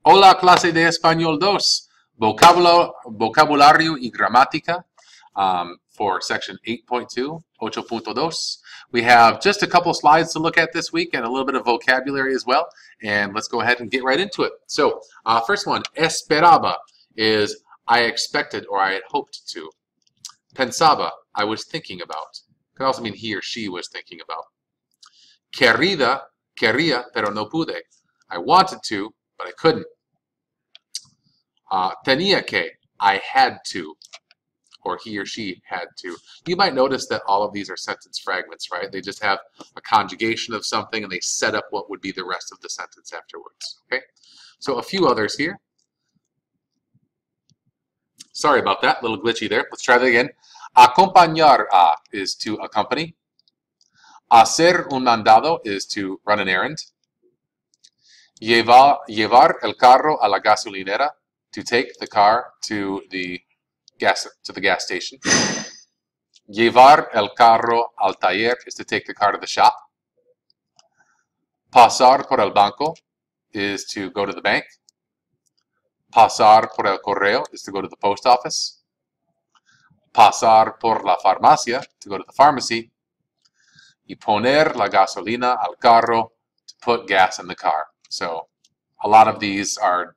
Hola, clase de español 2. Vocabulario y gramática for section 8.2, 8.2. We have just a couple slides to look at this week and a little bit of vocabulary as well. And let's go ahead and get right into it. So, first one, esperaba is I expected or I had hoped to. Pensaba, I was thinking about. Could also mean he or she was thinking about. Quería, pero no pude. I wanted to, but I couldn't. Tenía que, I had to, or he or she had to. You might notice that all of these are sentence fragments, right? They just have a conjugation of something and they set up what would be the rest of the sentence afterwards, okay? So a few others here. Sorry about that, a little glitchy there. Let's try that again. Acompañar a is to accompany. Hacer un mandado is to run an errand. Llevar el carro a la gasolinera, to take the car to the gas station. Llevar el carro al taller is to take the car to the shop. Pasar por el banco is to go to the bank. Pasar por el correo is to go to the post office. Pasar por la farmacia, to go to the pharmacy. Y poner la gasolina al carro, to put gas in the car. So a lot of these are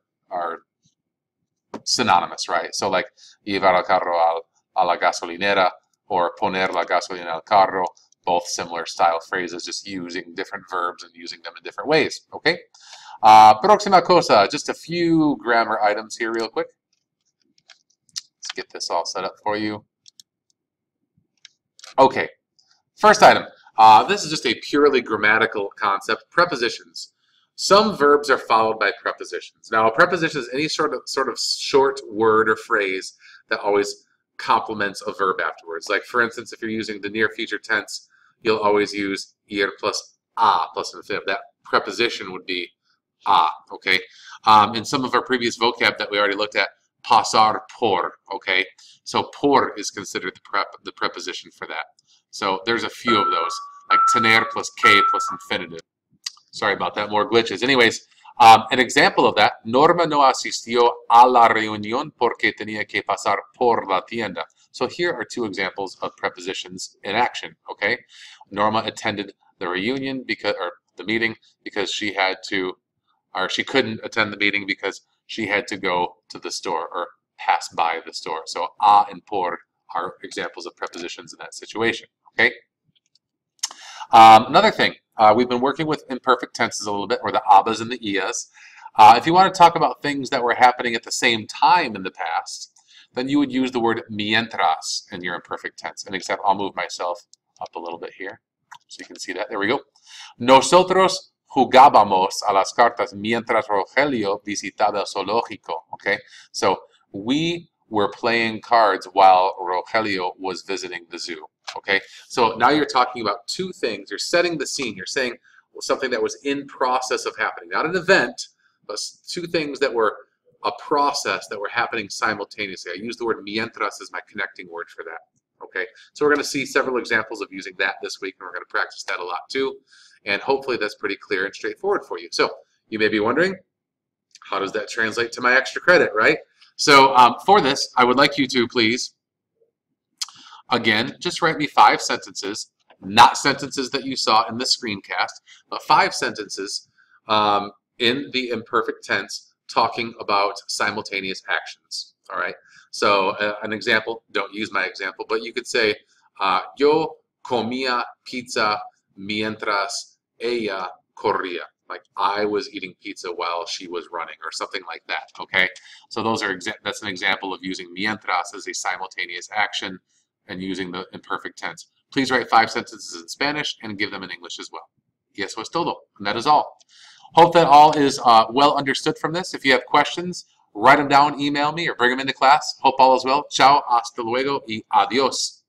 synonymous, right? So like llevar el carro a la gasolinera or poner la gasolina al carro, both similar style phrases, just using different verbs and using them in different ways, okay? Próxima cosa, just a few grammar items here real quick. Let's get this all set up for you. Okay, first item. This is just a purely grammatical concept, prepositions. Some verbs are followed by prepositions. Now, a preposition is any sort of short word or phrase that always complements a verb afterwards. Like, for instance, if you're using the near future tense, you'll always use ir plus a plus infinitive. That preposition would be a, okay? In some of our previous vocab that we already looked at, pasar por, okay? So por is considered the preposition for that. So there's a few of those, like tener plus que plus infinitive. Sorry about that, more glitches. Anyways, an example of that, Norma no asistió a la reunión porque tenía que pasar por la tienda. So here are two examples of prepositions in action, okay? Norma attended the reunion or the meeting because she had to, or she couldn't attend the meeting because she had to go to the store or pass by the store. So a and por are examples of prepositions in that situation, okay? Another thing, we've been working with imperfect tenses a little bit, or the abas and the ias. If you want to talk about things that were happening at the same time in the past, then you would use the word mientras in your imperfect tense. An example, I'll move myself up a little bit here so you can see that. There we go. Nosotros jugábamos a las cartas mientras Rogelio visitaba el zoológico. Okay, so we were playing cards while Rogelio was visiting the zoo. Okay, so now you're talking about two things. You're setting the scene. You're saying something that was in process of happening, not an event, but two things that were a process that were happening simultaneously. I use the word mientras as my connecting word for that. Okay, so we're going to see several examples of using that this week, and we're going to practice that a lot too. And hopefully that's pretty clear and straightforward for you. So you may be wondering, how does that translate to my extra credit, right? So for this, I would like you to please, again, just write me 5 sentences, not sentences that you saw in the screencast, but 5 sentences in the imperfect tense talking about simultaneous actions, all right? So an example, don't use my example, but you could say, yo comía pizza mientras ella corría. Like I was eating pizza while she was running, or something like that, okay? So that's an example of using mientras as a simultaneous action and using the imperfect tense. Please write 5 sentences in Spanish and give them in English as well. Y eso es todo, and that is all. Hope that all is well understood from this. If you have questions, write them down, email me, or bring them into class. Hope all is well. Ciao, hasta luego, y adios.